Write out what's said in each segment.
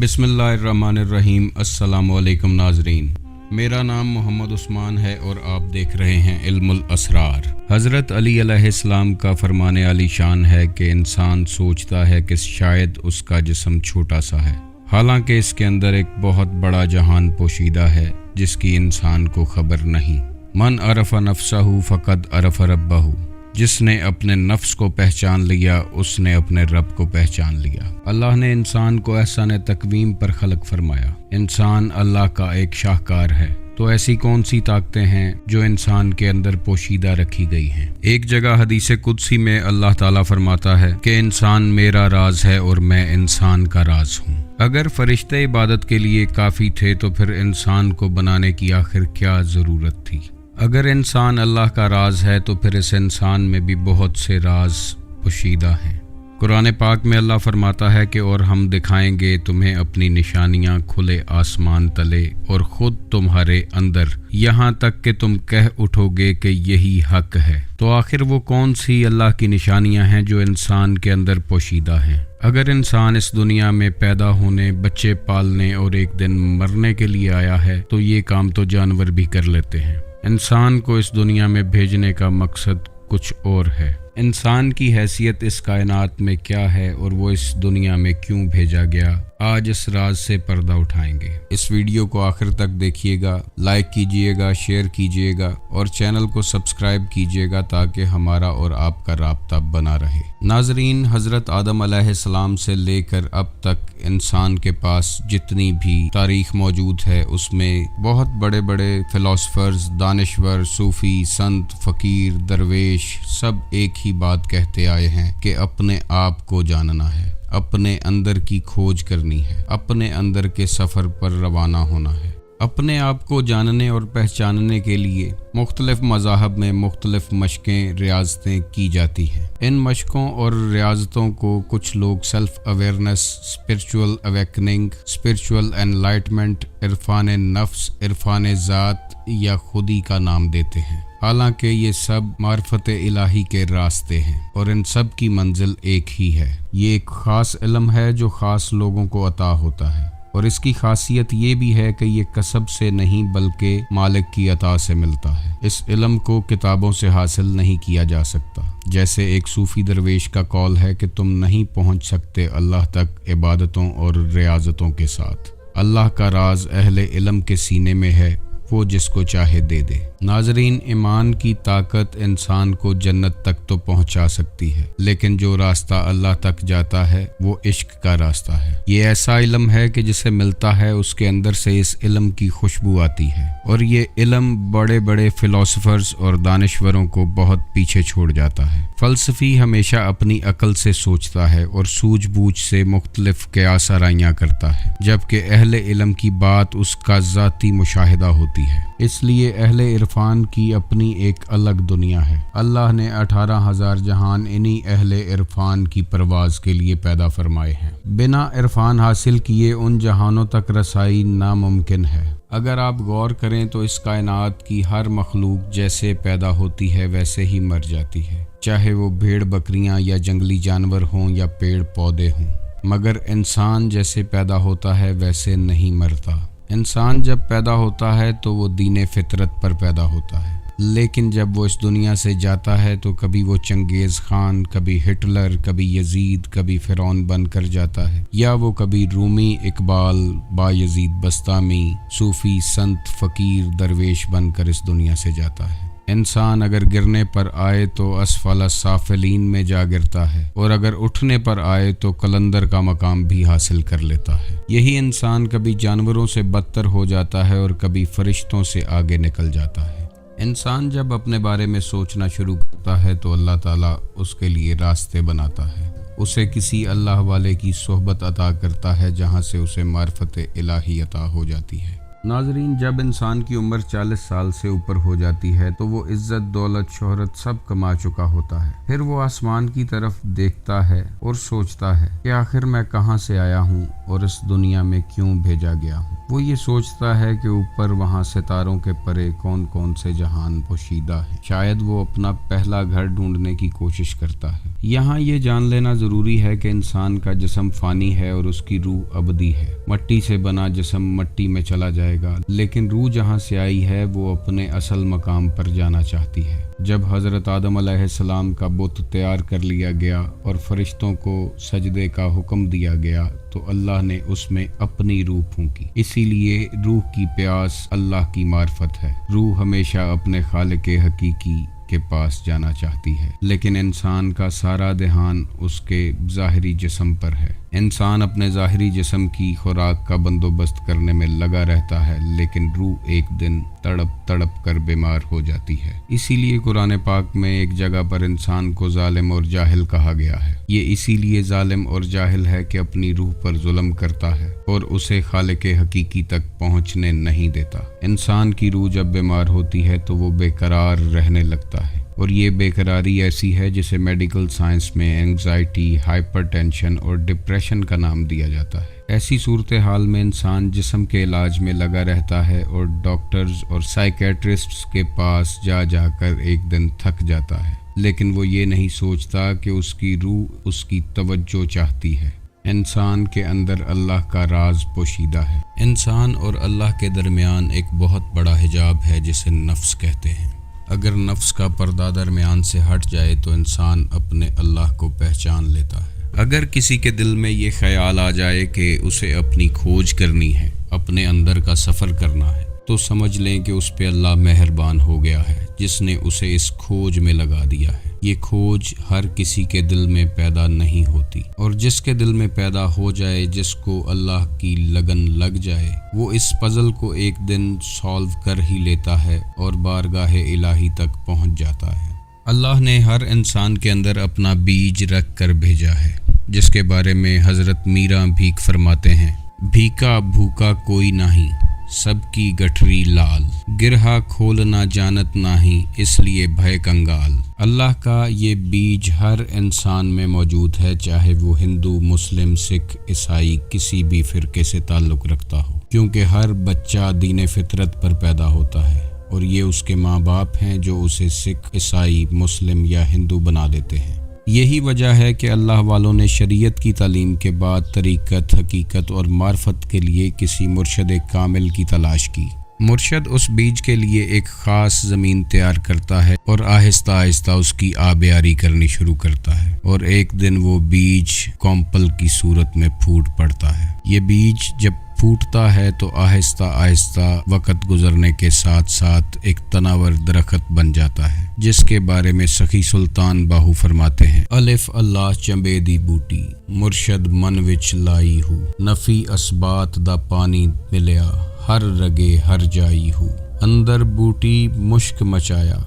بسم اللہ الرحمن الرحیم۔ السلام علیکم ناظرین، میرا نام محمد عثمان ہے اور آپ دیکھ رہے ہیں علم الاسرار۔ حضرت علی علیہ السلام کا فرمان عالی شان ہے کہ انسان سوچتا ہے کہ شاید اس کا جسم چھوٹا سا ہے، حالانکہ اس کے اندر ایک بہت بڑا جہان پوشیدہ ہے جس کی انسان کو خبر نہیں۔ من عرف نفسہ فقد عرف ربہ، جس نے اپنے نفس کو پہچان لیا اس نے اپنے رب کو پہچان لیا۔ اللہ نے انسان کو احسان تقویم پر خلق فرمایا۔ انسان اللہ کا ایک شاہکار ہے، تو ایسی کون سی طاقتیں ہیں جو انسان کے اندر پوشیدہ رکھی گئی ہیں؟ ایک جگہ حدیث قدسی میں اللہ تعالیٰ فرماتا ہے کہ انسان میرا راز ہے اور میں انسان کا راز ہوں۔ اگر فرشتے عبادت کے لیے کافی تھے تو پھر انسان کو بنانے کی آخر کیا ضرورت تھی؟ اگر انسان اللہ کا راز ہے تو پھر اس انسان میں بھی بہت سے راز پوشیدہ ہیں۔ قرآن پاک میں اللہ فرماتا ہے کہ اور ہم دکھائیں گے تمہیں اپنی نشانیاں کھلے آسمان تلے اور خود تمہارے اندر، یہاں تک کہ تم کہہ اٹھو گے کہ یہی حق ہے۔ تو آخر وہ کون سی اللہ کی نشانیاں ہیں جو انسان کے اندر پوشیدہ ہیں؟ اگر انسان اس دنیا میں پیدا ہونے، بچے پالنے اور ایک دن مرنے کے لیے آیا ہے تو یہ کام تو جانور بھی کر لیتے ہیں۔ انسان کو اس دنیا میں بھیجنے کا مقصد کچھ اور ہے۔ انسان کی حیثیت اس کائنات میں کیا ہے اور وہ اس دنیا میں کیوں بھیجا گیا، آج اس راز سے پردہ اٹھائیں گے۔ اس ویڈیو کو آخر تک دیکھیے گا، لائک کیجئے گا، شیئر کیجئے گا اور چینل کو سبسکرائب کیجئے گا تاکہ ہمارا اور آپ کا رابطہ بنا رہے۔ ناظرین، حضرت آدم علیہ السلام سے لے کر اب تک انسان کے پاس جتنی بھی تاریخ موجود ہے اس میں بہت بڑے بڑے فلاسفرز، دانشور، صوفی، سنت، فقیر، درویش سب ایک ہی بات کہتے آئے ہیں کہ اپنے آپ کو جاننا ہے، اپنے اندر کی کھوج کرنی ہے، اپنے اندر کے سفر پر روانہ ہونا ہے۔ اپنے آپ کو جاننے اور پہچاننے کے لیے مختلف مذاہب میں مختلف مشقیں، ریاضتیں کی جاتی ہیں۔ ان مشقوں اور ریاضتوں کو کچھ لوگ self awareness, spiritual awakening, spiritual enlightenment, Irfan نفس، عرفان ذات یا خودی کا نام دیتے ہیں، حالانکہ یہ سب معرفت الہی کے راستے ہیں اور ان سب کی منزل ایک ہی ہے۔ یہ ایک خاص علم ہے جو خاص لوگوں کو عطا ہوتا ہے، اور اس کی خاصیت یہ بھی ہے کہ یہ کسب سے نہیں بلکہ مالک کی عطا سے ملتا ہے۔ اس علم کو کتابوں سے حاصل نہیں کیا جا سکتا، جیسے ایک صوفی درویش کا قول ہے کہ تم نہیں پہنچ سکتے اللہ تک عبادتوں اور ریاضتوں کے ساتھ۔ اللہ کا راز اہل علم کے سینے میں ہے، وہ جس کو چاہے دے دے۔ ناظرین، ایمان کی طاقت انسان کو جنت تک تو پہنچا سکتی ہے، لیکن جو راستہ اللہ تک جاتا ہے وہ عشق کا راستہ ہے۔ یہ ایسا علم ہے کہ جسے ملتا ہے اس کے اندر سے اس علم کی خوشبو آتی ہے، اور یہ علم بڑے بڑے فلاسفرز اور دانشوروں کو بہت پیچھے چھوڑ جاتا ہے۔ فلسفی ہمیشہ اپنی عقل سے سوچتا ہے اور سوجھ بوجھ سے مختلف قیاس آرائیاں کرتا ہے، جبکہ اہل علم کی بات اس کا ذاتی مشاہدہ ہوتی ہے۔ اس لیے اہل عرفان کی اپنی ایک الگ دنیا ہے۔ اللہ نے 18,000 جہان انہی اہل عرفان کی پرواز کے لیے پیدا فرمائے ہیں۔ بنا عرفان حاصل کیے ان جہانوں تک رسائی ناممکن ہے۔ اگر آپ غور کریں تو اس کائنات کی ہر مخلوق جیسے پیدا ہوتی ہے ویسے ہی مر جاتی ہے، چاہے وہ بھیڑ بکریاں یا جنگلی جانور ہوں یا پیڑ پودے ہوں، مگر انسان جیسے پیدا ہوتا ہے ویسے نہیں مرتا۔ انسان جب پیدا ہوتا ہے تو وہ دین فطرت پر پیدا ہوتا ہے، لیکن جب وہ اس دنیا سے جاتا ہے تو کبھی وہ چنگیز خان، کبھی ہٹلر، کبھی یزید، کبھی فرعون بن کر جاتا ہے، یا وہ کبھی رومی، اقبال، بایزید بستامی، صوفی، سنت، فقیر، درویش بن کر اس دنیا سے جاتا ہے۔ انسان اگر گرنے پر آئے تو اسفل السافلین میں جا گرتا ہے، اور اگر اٹھنے پر آئے تو قلندر کا مقام بھی حاصل کر لیتا ہے۔ یہی انسان کبھی جانوروں سے بدتر ہو جاتا ہے اور کبھی فرشتوں سے آگے نکل جاتا ہے۔ انسان جب اپنے بارے میں سوچنا شروع کرتا ہے تو اللہ تعالیٰ اس کے لیے راستے بناتا ہے، اسے کسی اللہ والے کی صحبت عطا کرتا ہے جہاں سے اسے معرفت الہی عطا ہو جاتی ہے۔ ناظرین، جب انسان کی عمر 40 سال سے اوپر ہو جاتی ہے تو وہ عزت، دولت، شہرت سب کما چکا ہوتا ہے۔ پھر وہ آسمان کی طرف دیکھتا ہے اور سوچتا ہے کہ آخر میں کہاں سے آیا ہوں اور اس دنیا میں کیوں بھیجا گیا ہوں۔ وہ یہ سوچتا ہے کہ اوپر وہاں ستاروں کے پرے کون کون سے جہان پوشیدہ ہیں، شاید وہ اپنا پہلا گھر ڈھونڈنے کی کوشش کرتا ہے۔ یہاں یہ جان لینا ضروری ہے کہ انسان کا جسم فانی ہے اور اس کی روح ابدی ہے۔ مٹی سے بنا جسم مٹی میں چلا جائے گا، لیکن روح جہاں سے آئی ہے وہ اپنے اصل مقام پر جانا چاہتی ہے۔ جب حضرت آدم علیہ السلام کا بت تیار کر لیا گیا اور فرشتوں کو سجدے کا حکم دیا گیا تو اللہ نے اس میں اپنی روح پھونکی۔ اسی لیے روح کی پیاس اللہ کی معرفت ہے۔ روح ہمیشہ اپنے خالق حقیقی کے پاس جانا چاہتی ہے، لیکن انسان کا سارا دھیان اس کے ظاہری جسم پر ہے۔ انسان اپنے ظاہری جسم کی خوراک کا بندوبست کرنے میں لگا رہتا ہے، لیکن روح ایک دن تڑپ تڑپ کر بیمار ہو جاتی ہے۔ اسی لیے قرآن پاک میں ایک جگہ پر انسان کو ظالم اور جاہل کہا گیا ہے۔ یہ اسی لیے ظالم اور جاہل ہے کہ اپنی روح پر ظلم کرتا ہے اور اسے خالق حقیقی تک پہنچنے نہیں دیتا۔ انسان کی روح جب بیمار ہوتی ہے تو وہ بے قرار رہنے لگتا ہے، اور یہ بے قراری ایسی ہے جسے میڈیکل سائنس میں اینگزائٹی، ہائپر ٹینشن اور ڈپریشن کا نام دیا جاتا ہے۔ ایسی صورتحال میں انسان جسم کے علاج میں لگا رہتا ہے اور ڈاکٹرز اور سائیکیٹرسٹس کے پاس جا جا کر ایک دن تھک جاتا ہے، لیکن وہ یہ نہیں سوچتا کہ اس کی روح اس کی توجہ چاہتی ہے۔ انسان کے اندر اللہ کا راز پوشیدہ ہے۔ انسان اور اللہ کے درمیان ایک بہت بڑا حجاب ہے جسے نفس کہتے ہیں۔ اگر نفس کا پردہ درمیان سے ہٹ جائے تو انسان اپنے اللہ کو پہچان لیتا ہے۔ اگر کسی کے دل میں یہ خیال آ جائے کہ اسے اپنی کھوج کرنی ہے، اپنے اندر کا سفر کرنا ہے، تو سمجھ لیں کہ اس پہ اللہ مہربان ہو گیا ہے جس نے اسے اس کھوج میں لگا دیا ہے۔ یہ کھوج ہر کسی کے دل میں پیدا نہیں ہوتی، اور جس کے دل میں پیدا ہو جائے، جس کو اللہ کی لگن لگ جائے، وہ اس پزل کو ایک دن سالو کر ہی لیتا ہے اور بارگاہ الہی تک پہنچ جاتا ہے۔ اللہ نے ہر انسان کے اندر اپنا بیج رکھ کر بھیجا ہے، جس کے بارے میں حضرت میرا بھیک فرماتے ہیں: بھیکا بھوکا کوئی نہیں، سب کی گٹھری لال، گرہا کھول نہ جانت نہیں، اس لیے بھے کنگال۔ اللہ کا یہ بیج ہر انسان میں موجود ہے، چاہے وہ ہندو، مسلم، سکھ، عیسائی، کسی بھی فرقے سے تعلق رکھتا ہو، کیونکہ ہر بچہ دین فطرت پر پیدا ہوتا ہے، اور یہ اس کے ماں باپ ہیں جو اسے سکھ، عیسائی، مسلم یا ہندو بنا دیتے ہیں۔ یہی وجہ ہے کہ اللہ والوں نے شریعت کی تعلیم کے بعد طریقت، حقیقت اور معرفت کے لیے کسی مرشد کامل کی تلاش کی۔ مرشد اس بیج کے لیے ایک خاص زمین تیار کرتا ہے اور آہستہ آہستہ اس کی آبیاری کرنی شروع کرتا ہے، اور ایک دن وہ بیج کومپل کی صورت میں پھوٹ پڑتا ہے۔ یہ بیج جب پھوٹتا ہے تو آہستہ آہستہ وقت گزرنے کے ساتھ ساتھ ایک تناور درخت بن جاتا ہے، جس کے بارے میں سخی سلطان باہو فرماتے ہیں: الف اللہ چمبے دی بوٹی، مرشد من وچ لائی ہو، نفی اسبات دا پانی ملیا، ہر رگے ہر جائی ہو، اندر بوٹی مشک مچایا،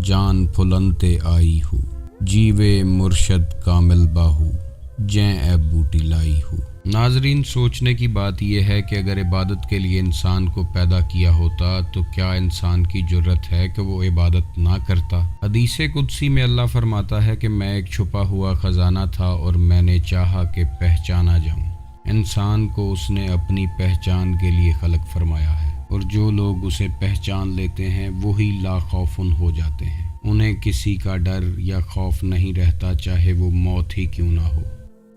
جان پھلنتے آئی ہو، جیوے مرشد کامل باہو، جیں اے بوٹی لائی ہو۔ ناظرین، سوچنے کی بات یہ ہے کہ اگر عبادت کے لیے انسان کو پیدا کیا ہوتا تو کیا انسان کی جرت ہے کہ وہ عبادت نہ کرتا؟ حدیث قدسی میں اللہ فرماتا ہے کہ میں ایک چھپا ہوا خزانہ تھا اور میں نے چاہا کہ پہچانا جاؤں۔ انسان کو اس نے اپنی پہچان کے لیے خلق فرمایا ہے، اور جو لوگ اسے پہچان لیتے ہیں وہی لا خوفن ہو جاتے ہیں۔ انہیں کسی کا ڈر یا خوف نہیں رہتا، چاہے وہ موت ہی کیوں نہ ہو۔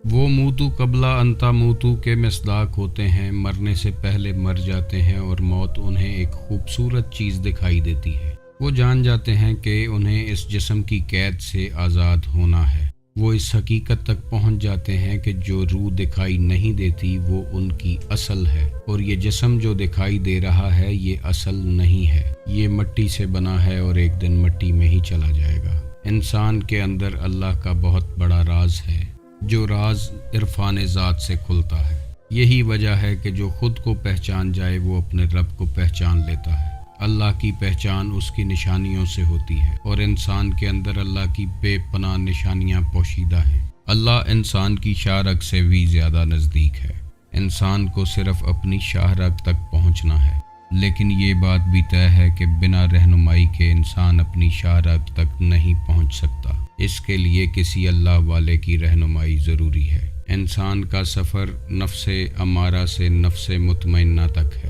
وہ موتو قبلہ انتا موتو کے مصداق ہوتے ہیں، مرنے سے پہلے مر جاتے ہیں، اور موت انہیں ایک خوبصورت چیز دکھائی دیتی ہے۔ وہ جان جاتے ہیں کہ انہیں اس جسم کی قید سے آزاد ہونا ہے۔ وہ اس حقیقت تک پہنچ جاتے ہیں کہ جو روح دکھائی نہیں دیتی وہ ان کی اصل ہے، اور یہ جسم جو دکھائی دے رہا ہے یہ اصل نہیں ہے، یہ مٹی سے بنا ہے اور ایک دن مٹی میں ہی چلا جائے گا۔ انسان کے اندر اللہ کا بہت بڑا راز ہے، جو راز عرفان ذات سے کھلتا ہے۔ یہی وجہ ہے کہ جو خود کو پہچان جائے وہ اپنے رب کو پہچان لیتا ہے۔ اللہ کی پہچان اس کی نشانیوں سے ہوتی ہے، اور انسان کے اندر اللہ کی بے پناہ نشانیاں پوشیدہ ہیں۔ اللہ انسان کی شاہ رگ سے بھی زیادہ نزدیک ہے۔ انسان کو صرف اپنی شاہ رگ تک پہنچنا ہے، لیکن یہ بات بھی طے ہے کہ بنا رہنمائی کے انسان اپنی شاہ رگ تک نہیں پہنچ سکتا۔ اس کے لیے کسی اللہ والے کی رہنمائی ضروری ہے۔ انسان کا سفر نفس امارہ سے نفس مطمئنہ تک ہے۔